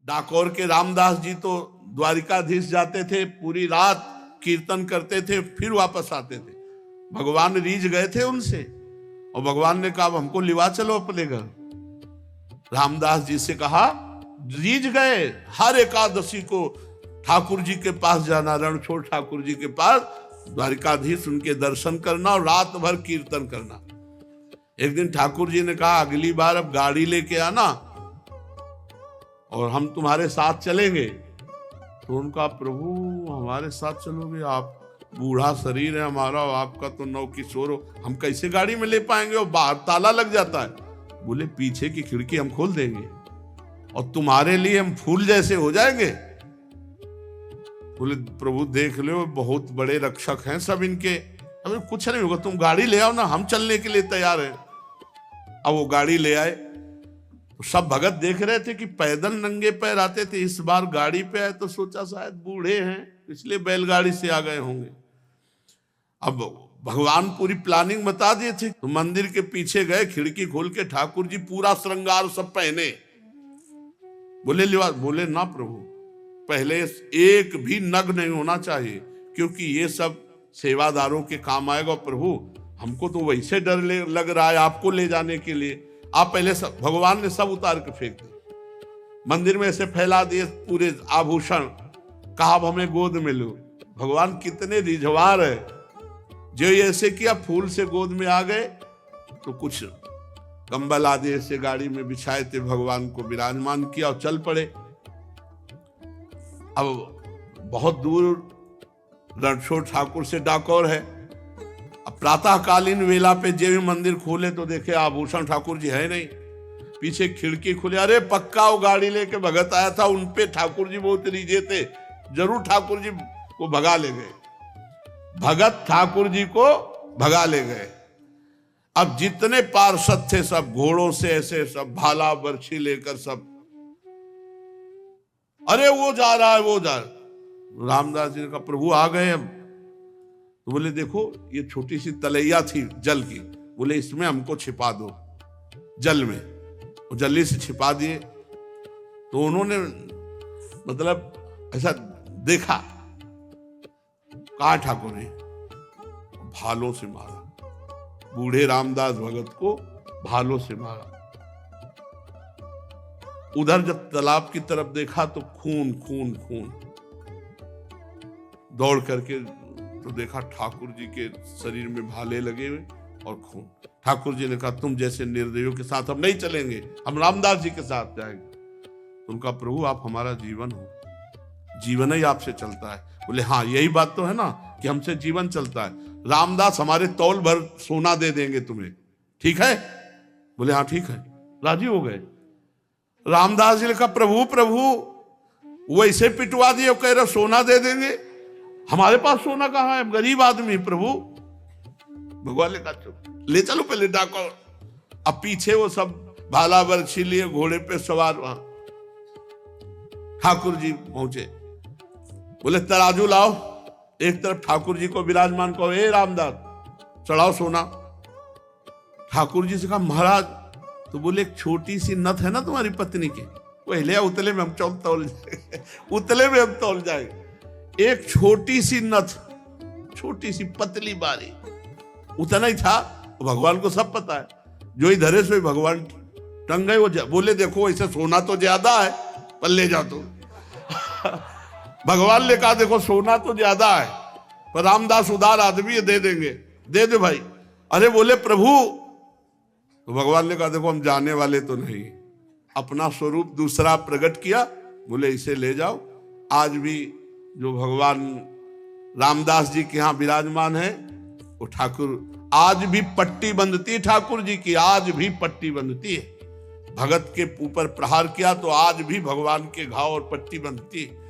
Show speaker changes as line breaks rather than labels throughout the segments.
डाकोर के रामदास जी तो द्वारिकाधीश जाते थे, पूरी रात कीर्तन करते थे, फिर वापस आते थे। भगवान रीझ गए थे उनसे और भगवान ने कहा हमको लिवा चलो अपने घर। रामदास जी से कहा, रीझ गए, हर एकादशी को ठाकुर जी के पास जाना, रणछोड़ ठाकुर जी के पास, द्वारिकाधीश उनके दर्शन करना और रात भर कीर्तन करना। एक दिन ठाकुर जी ने कहा अगली बार अब गाड़ी लेके आना और हम तुम्हारे साथ चलेंगे। तो उनका, प्रभु हमारे साथ चलोगे? आप बूढ़ा शरीर है हमारा, आपका तो नौ किशोर हो, हम कैसे गाड़ी में ले पाएंगे? और बाहर ताला लग जाता है। बोले पीछे की खिड़की हम खोल देंगे और तुम्हारे लिए हम फूल जैसे हो जाएंगे। बोले प्रभु देख लो, बहुत बड़े रक्षक हैं सब इनके, हमें कुछ नहीं होगा, तुम गाड़ी ले आओ ना, हम चलने के लिए तैयार हैं। अब वो गाड़ी ले आए तो सब भगत देख रहे थे कि पैदल नंगे पैर आते थे, इस बार गाड़ी पे आए तो सोचा शायद बूढ़े हैं इसलिए बैलगाड़ी से आ गए होंगे। अब भगवान पूरी प्लानिंग बता दिए थे। तो मंदिर के पीछे गए, खिड़की खोल के ठाकुर जी पूरा श्रृंगार सब पहने। बोले लिवा, बोले ना प्रभु, पहले एक भी नग नहीं होना चाहिए, क्योंकि ये सब सेवादारों के काम आएगा। प्रभु हमको तो वैसे डर लग रहा है आपको ले जाने के लिए, आप पहले सब, भगवान ने सब उतार के फेंक दिए, मंदिर में ऐसे फैला दिए पूरे आभूषण, कहा अब हमें गोद में लो। भगवान कितने रिझवार है, जो ऐसे किया, फूल से गोद में आ गए तो कुछ कंबल आदि ऐसे गाड़ी में बिछाए थे, भगवान को विराजमान किया और चल पड़े। अब बहुत दूर रणछोड़ ठाकुर से डाकोर है। अब प्रातःकालीन वेला पे जब मंदिर खोले तो देखे आभूषण ठाकुर जी है नहीं, पीछे खिड़की खुले, अरे पक्का वो गाड़ी लेके भगत आया था, उनपे ठाकुर जी बहुत रीझे थे, जरूर ठाकुर जी को भगा ले गए। भगत ठाकुर जी को भगा ले गए। अब जितने पार्षद थे सब घोड़ों से ऐसे सब भाला बर्छी लेकर सब, अरे वो जा रहा है, वो जा रहा है। रामदास जी ने कहा प्रभु आ गए हम। तो बोले देखो ये छोटी सी तलैया थी जल की, बोले इसमें हमको छिपा दो जल में, वो जल्दी से छिपा दिए। तो उन्होंने मतलब ऐसा देखा, कहा ठाकुर ने भालों से मारा, बूढ़े रामदास भगत को भालों से मारा। उधर जब तालाब की तरफ देखा तो खून खून खून, दौड़ करके तो देखा ठाकुर जी के शरीर में भाले लगे हुए और खून। ठाकुर जी ने कहा तुम जैसे निर्दयियों के साथ हम नहीं चलेंगे, हम रामदास जी के साथ जाएंगे। उनका प्रभु आप हमारा जीवन हो, जीवन ही आपसे चलता है। बोले हाँ यही बात तो है ना कि हमसे जीवन चलता है, रामदास हमारे तौल भर सोना दे देंगे तुम्हें, ठीक है? बोले हाँ ठीक है, राजी हो गए। रामदास जी ने कहा प्रभु प्रभु वैसे पिटवा दिए, कह रहे सोना दे देंगे, हमारे पास सोना कहाँ है, गरीब आदमी प्रभु। भगवान ने कहा चुप, ले चलो पहले डाको। अब पीछे वो सब भाला बर्छी लिए घोड़े पे सवार, वहां ठाकुर जी पहुंचे। बोले तराजू लाओ, एक तरफ ठाकुर जी को विराजमान कहो, ए रामदास चढ़ाओ सोना। ठाकुर जी से कहा महाराज, तो बोले एक छोटी सी नथ है ना तुम्हारी पत्नी की, पहले उतले में हम तौल जाएंगे, उतले में हम तौल जाएंगे। एक छोटी सी नथ, छोटी सी पतली बारी, उतना ही था। भगवान को सब पता है, जो इधर है सो भगवान टंग गए। वो बोले देखो ऐसे सोना तो ज्यादा है, पर ले जाओ तो। भगवान ने कहा देखो सोना तो ज्यादा है, पर रामदास उदार आदमी है, दे देंगे, दे दे भाई। अरे बोले प्रभु, तो भगवान ने कहा देखो हम जाने वाले तो नहीं, अपना स्वरूप दूसरा प्रकट किया। बोले इसे ले जाओ। आज भी जो भगवान रामदास जी के यहाँ विराजमान है वो ठाकुर, आज भी पट्टी बंधती है ठाकुर जी की, आज भी पट्टी बंधती है। भगत के ऊपर प्रहार किया तो आज भी भगवान के घाव और पट्टी बंधती है।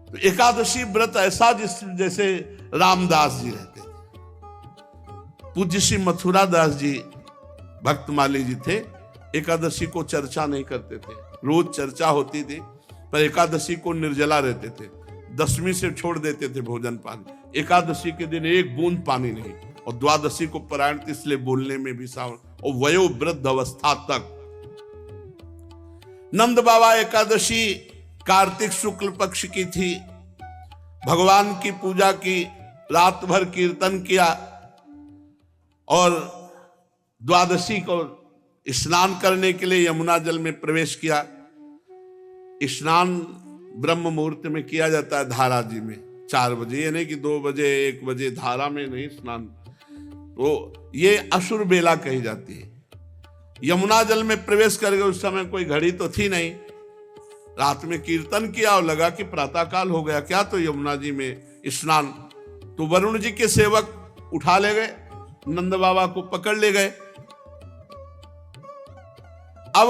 तो एकादशी व्रत ऐसा जैसे रामदास जी रहते थे। पूज्य श्री मथुरा दास जी भक्तमाली जी थे, एकादशी को चर्चा नहीं करते थे, रोज चर्चा होती थी, पर एकादशी को निर्जला रहते थे। दशमी से छोड़ देते थे भोजन पानी, एकादशी के दिन एक बूंद पानी नहीं, और द्वादशी को पारायण इसलिए बोलने में भी सावन, और वयोवृद्ध अवस्था तक। नंद बाबा एकादशी कार्तिक शुक्ल पक्ष की थी। भगवान की पूजा की, रात भर कीर्तन किया और द्वादशी को स्नान करने के लिए यमुना जल में प्रवेश किया। स्नान ब्रह्म मुहूर्त में किया जाता है धारा जी में 4 बजे, ये नहीं कि 2 बजे 1 बजे, धारा में नहीं स्नान। तो ये असुर बेला कही जाती है। यमुना जल में प्रवेश कर गए, उस समय कोई घड़ी तो थी नहीं। रात में कीर्तन किया और लगा कि प्रातःकाल हो गया क्या, तो यमुना जी में स्नान। तो वरुण जी के सेवक उठा ले गए, नंद बाबा को पकड़ ले गए। अब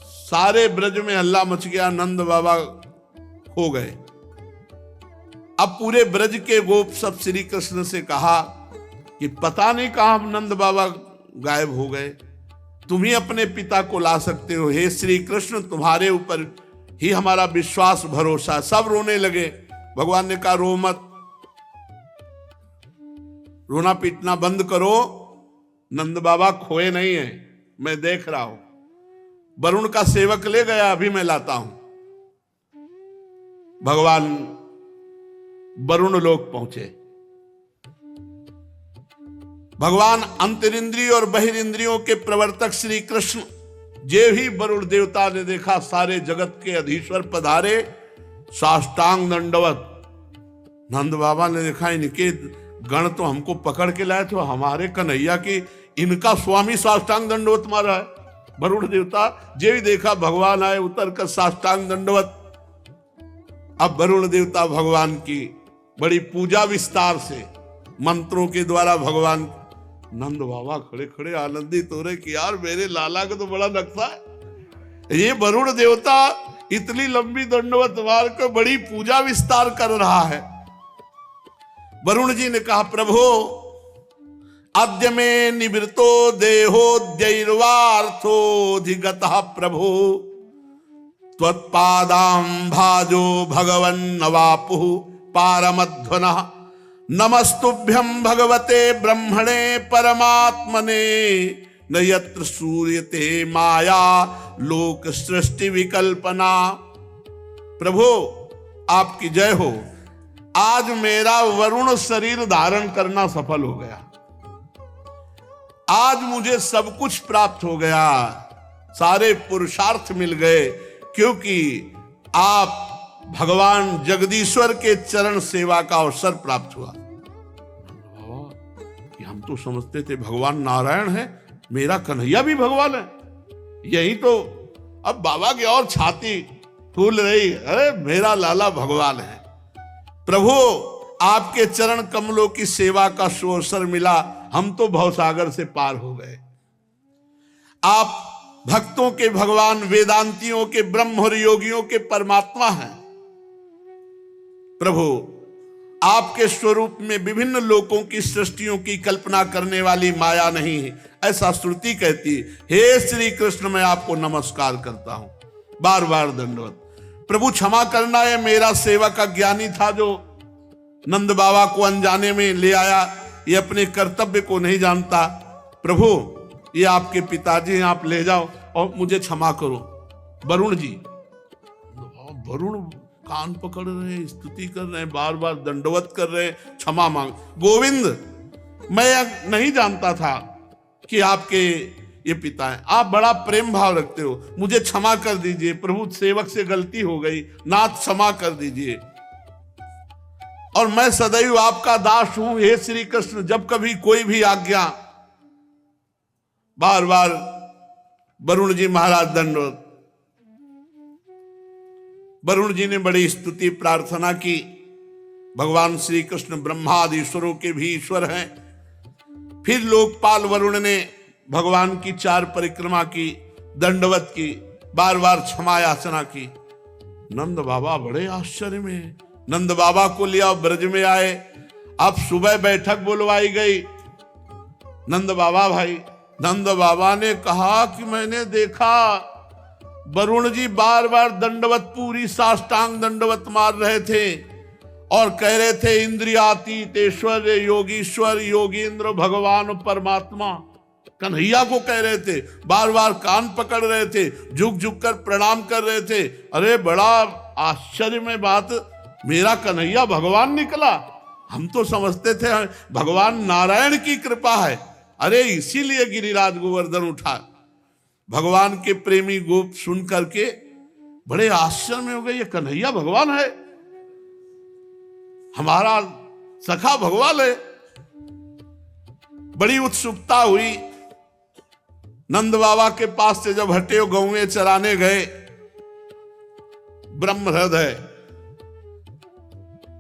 सारे ब्रज में हल्ला मच गया, नंद बाबा खो गए। अब पूरे ब्रज के गोप सब श्री कृष्ण से कहा कि पता नहीं कहां नंद बाबा गायब हो गए, तुम ही अपने पिता को ला सकते हो। हे श्री कृष्ण, तुम्हारे ऊपर ही हमारा विश्वास भरोसा। सब रोने लगे। भगवान ने कहा रो मत, रोना पीटना बंद करो, नंद बाबा खोए नहीं है, मैं देख रहा हूं। वरुण का सेवक ले गया, अभी मैं लाता हूं। भगवान वरुण लोक पहुंचे। भगवान अंतरिंद्रिय और बहिरिंद्रियों के प्रवर्तक श्री कृष्ण जे ही वरुण देवता ने देखा, सारे जगत के अधीश्वर पधारे, साष्टांग दंडवत। नंद बाबा ने देखा इनके गण तो हमको पकड़ के लाए, तो हमारे कन्हैया की इनका स्वामी साष्टांग दंडवत मारा है। वरुण देवता जे भी देखा, भगवान आए उतर कर साष्टांग दंडवत। अब वरुण देवता भगवान की बड़ी पूजा विस्तार से मंत्रों के द्वारा भगवान। नंद बाबा खड़े खड़े आनंदित हो रहे कि यार मेरे लाला का तो बड़ा नक्शा है। ये वरुण देवता इतनी लंबी दंडवत मार कर बड़ी पूजा विस्तार कर रहा है। वरुण जी ने कहा प्रभु, अद्य में निवृत्तो देहोद्यैर्वार्थोऽधिगतः प्रभु, त्वत्पादां भाजो भगवन्नवापुः पारमध्वनः। नमस्तुभ्यं भगवते ब्रह्मणे परमात्मने, न यत्र सूर्यते माया लोक सृष्टि विकल्पना। प्रभु आपकी जय हो, आज मेरा वरुण शरीर धारण करना सफल हो गया। आज मुझे सब कुछ प्राप्त हो गया, सारे पुरुषार्थ मिल गए, क्योंकि आप भगवान जगदीश्वर के चरण सेवा का अवसर प्राप्त हुआ। हम तो समझते थे भगवान नारायण है, मेरा कन्हैया भी भगवान है। यही तो अब बाबा की और छाती फूल रही, अरे मेरा लाला भगवान है। प्रभु आपके चरण कमलों की सेवा का सुअवसर मिला, हम तो भवसागर से पार हो गए। आप भक्तों के भगवान, वेदांतियों के ब्रह्म और योगियों के परमात्मा हैं। प्रभु आपके स्वरूप में विभिन्न लोकों की सृष्टियों की कल्पना करने वाली माया नहीं है, ऐसा श्रुति कहती है। हे श्री कृष्ण, मैं आपको नमस्कार करता हूं, बार बार दंडवत। प्रभु क्षमा करना, है मेरा सेवक अज्ञानी था जो नंद बाबा को अनजाने में ले आया, ये अपने कर्तव्य को नहीं जानता। प्रभु ये आपके पिताजी हैं, आप ले जाओ और मुझे क्षमा करो। वरुण जी, वरुण कान पकड़ रहे हैं, स्तुति कर रहे हैं, बार बार दंडवत कर रहे हैं, क्षमा मांग। गोविंद, मैं नहीं जानता था कि आपके ये पिता हैं, आप बड़ा प्रेम भाव रखते हो, मुझे क्षमा कर दीजिए। प्रभु सेवक से गलती हो गई, नाथ क्षमा कर दीजिए, और मैं सदैव आपका दास हूं। हे श्री कृष्ण, जब कभी कोई भी आज्ञा। बार बार वरुण जी महाराज दंडवत। वरुण जी ने बड़ी स्तुति प्रार्थना की। भगवान श्री कृष्ण ब्रह्मादि ईश्वरों के भी ईश्वर हैं। फिर लोकपाल वरुण ने भगवान की 4 परिक्रमा की, दंडवत की, बार बार क्षमा याचना की। नंद बाबा बड़े आश्चर्य में, नंद बाबा को लिया ब्रज में आए। अब सुबह बैठक बुलवाई गई। नंद बाबा भाई, नंद बाबा ने कहा कि मैंने देखा वरुण जी बार बार दंडवत, पूरी साष्टांग दंडवत मार रहे थे और कह रहे थे इंद्रियातीत ऐश्वर्य योगीश्वर योगींद्र भगवान परमात्मा। कन्हैया को कह रहे थे, बार बार कान पकड़ रहे थे, झुक झुक कर प्रणाम कर रहे थे। अरे बड़ा आश्चर्य में बात, मेरा कन्हैया भगवान निकला। हम तो समझते थे भगवान नारायण की कृपा है। अरे इसीलिए गिरिराज गोवर्धन उठा। भगवान के प्रेमी गोप सुन करके बड़े आश्चर्य में हो गए, ये कन्हैया भगवान है, हमारा सखा भगवान है। बड़ी उत्सुकता हुई। नंद बाबा के पास से जब हटे गौएं चराने गए ब्रह्म हृदय,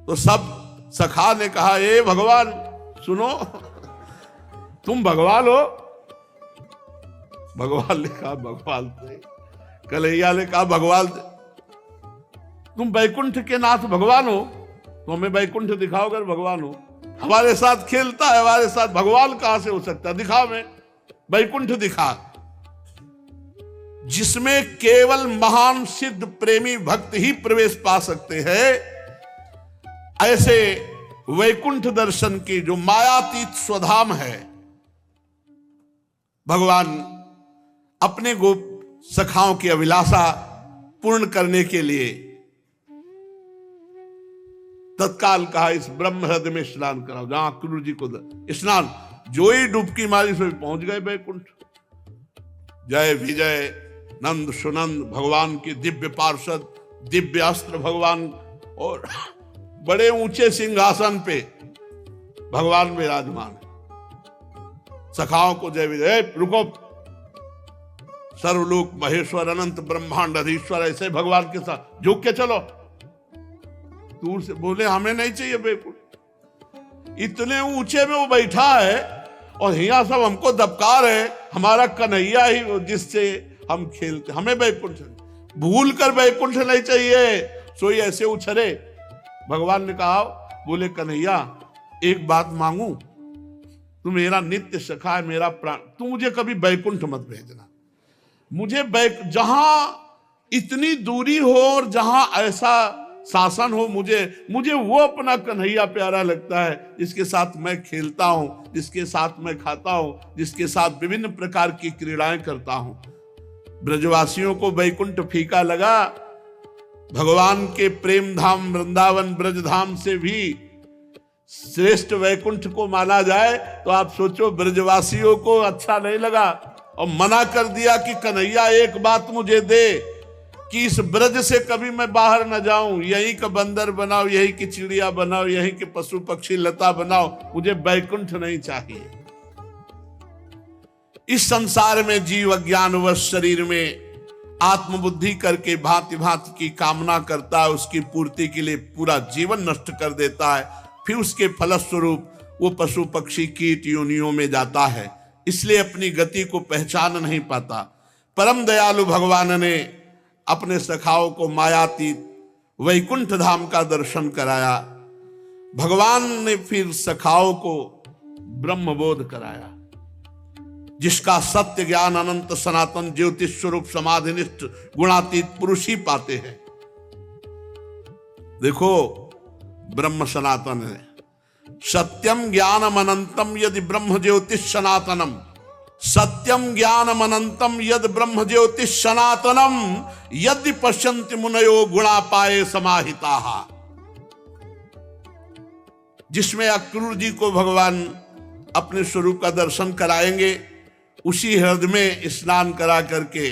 तो सब सखा ने कहा, ए भगवान सुनो, तुम भगवान हो। भगवान ने कहा भगवान थे। कन्हैया ने कहा भगवान थे। तुम बैकुंठ के नाथ भगवान हो, तो हमें बैकुंठ दिखाओ अगर भगवान हो। हमारे साथ खेलता है, हमारे साथ भगवान कहां से हो सकता है, दिखा हमें बैकुंठ दिखा, जिसमें केवल महान सिद्ध प्रेमी भक्त ही प्रवेश पा सकते हैं। ऐसे वैकुंठ दर्शन की जो मायातीत स्वधाम है, भगवान अपने गोप सखाओं की अभिलाषा पूर्ण करने के लिए तत्काल कहा, इस ब्रह्म हृदय में स्नान कराओ, जहां अक्रूर जी को स्नान। जो ही डुबकी मारी सो पहुंच गए वैकुंठ। जय विजय नंद सुनंद भगवान के दिव्य पार्षद, दिव्य अस्त्र भगवान, और बड़े ऊंचे सिंहासन पे भगवान विराजमान है। सखाओं को जय विजय, रुको, सर्वलोक महेश्वर अनंत ब्रह्मांड अधीश्वर, ऐसे भगवान के साथ झुक के चलो। दूर से बोले हमें नहीं चाहिए बैकुंठ, इतने ऊंचे में वो बैठा है और यहाँ सब हमको दबका रहे, हमारा कन्हैया ही जिससे हम खेलते, हमें बैकुंठ भूल कर बैकुंठ नहीं चाहिए। सोई ऐसे उछरे। भगवान ने कहा, बोले कन्हैया एक बात मांगू, तू मेरा नित्य सखा है, मेरा प्राण, तू मुझे कभी बैकुंठ मत भेजना। मुझे जहां इतनी दूरी हो और जहां ऐसा शासन हो, मुझे वो अपना कन्हैया प्यारा लगता है, जिसके साथ मैं खेलता हूं, जिसके साथ मैं खाता हूं, जिसके साथ विभिन्न प्रकार की क्रीड़ाएं करता हूं। ब्रजवासियों को बैकुंठ फीका लगा। भगवान के प्रेम धाम वृंदावन ब्रजधाम से भी श्रेष्ठ वैकुंठ को माना जाए तो आप सोचो ब्रजवासियों को अच्छा नहीं लगा और मना कर दिया कि कन्हैया एक बात मुझे दे कि इस ब्रज से कभी मैं बाहर न जाऊं, यहीं का बंदर बनाओ, यहीं की चिड़िया बनाओ, यहीं के पशु पक्षी लता बनाओ, मुझे बैकुंठ नहीं चाहिए। इस संसार में जीव अज्ञानवश शरीर में आत्मबुद्धि करके भांति भांति की कामना करता है, उसकी पूर्ति के लिए पूरा जीवन नष्ट कर देता है, फिर उसके फलस्वरूप वो पशु पक्षी कीट योनियों में जाता है, इसलिए अपनी गति को पहचान नहीं पाता। परम दयालु भगवान ने अपने सखाओं को मायातीत वैकुंठ धाम का दर्शन कराया। भगवान ने फिर सखाओं को ब्रह्मबोध कराया, जिसका सत्य ज्ञान अनंत सनातन ज्योतिष स्वरूप समाधिनिष्ठ गुणातीत पुरुष ही पाते हैं। देखो ब्रह्म सनातन है, सत्यम ज्ञानम अनंतम यदि ब्रह्म ज्योतिष सनातनम, सत्यम ज्ञानम अनंतम यद ब्रह्म ज्योतिष सनातनम यदि पश्यन्ति मुनयो गुणा पाए समाहिता। जिसमें अक्रूर जी को भगवान अपने स्वरूप का दर्शन कराएंगे, उसी हृदय में स्नान करा करके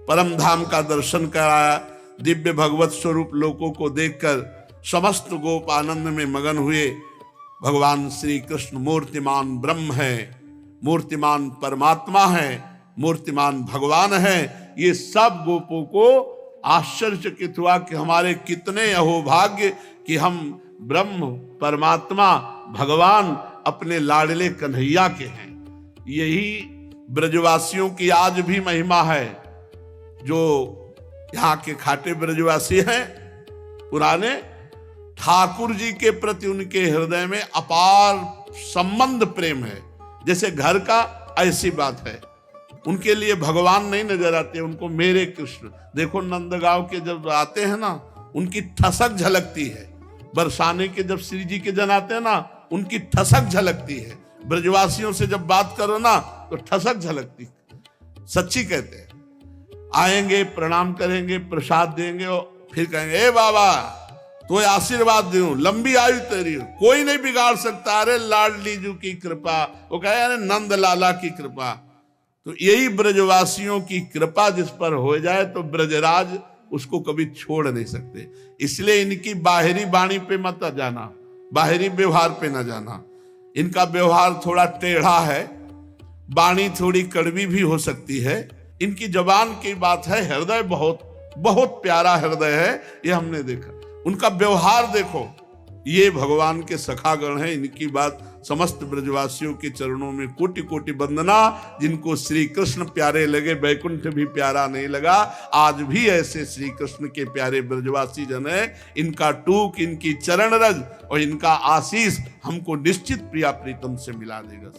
परम धाम का दर्शन कराया। दिव्य भगवत स्वरूप लोकों को देखकर समस्त गोप आनंद में मगन हुए। भगवान श्री कृष्ण मूर्तिमान ब्रह्म है, मूर्तिमान परमात्मा है, मूर्तिमान भगवान है। ये सब गोपों को आश्चर्यचकित हुआ कि हमारे कितने अहोभाग्य कि हम ब्रह्म परमात्मा भगवान अपने लाडले कन्हैया के हैं। यही ब्रजवासियों की आज भी महिमा है। जो यहाँ के खाटे ब्रजवासी हैं पुराने, ठाकुर जी के प्रति उनके हृदय में अपार संबंध प्रेम है, जैसे घर का, ऐसी बात है। उनके लिए भगवान नहीं नजर आते, उनको मेरे कृष्ण। देखो नंदगांव के जब आते हैं ना, उनकी ठसक झलकती है। बरसाने के जब श्री जी के जन आते हैं ना, उनकी ठसक झलकती है। ब्रजवासियों से जब बात करो ना तो ठसक झलकती, सच्ची कहते हैं। आएंगे, प्रणाम करेंगे, प्रसाद देंगे और फिर कहेंगे ए बाबा तो आशीर्वाद दूं, लंबी आयु तेरी, कोई नहीं बिगाड़ सकता, अरे लाडली जू की कृपा, वो कहे अरे नंद लाला की कृपा। तो यही ब्रजवासियों की कृपा जिस पर हो जाए तो ब्रजराज उसको कभी छोड़ नहीं सकते। इसलिए इनकी बाहरी वाणी पे मत जाना, बाहरी व्यवहार पे न जाना। इनका व्यवहार थोड़ा टेढ़ा है, वाणी थोड़ी कड़वी भी हो सकती है। इनकी जबान की बात है, हृदय बहुत बहुत प्यारा हृदय है, ये हमने देखा। उनका व्यवहार देखो, ये भगवान के सखागण हैं। इनकी बात समस्त ब्रजवासियों के चरणों में कोटि कोटि वंदना। जिनको श्री कृष्ण प्यारे लगे, वैकुंठ भी प्यारा नहीं लगा। आज भी ऐसे श्री कृष्ण के प्यारे ब्रजवासी जन हैं। इनका टूक, इनकी चरण रज और इनका आशीष हमको निश्चित प्रिया प्रीतम से मिला देगा।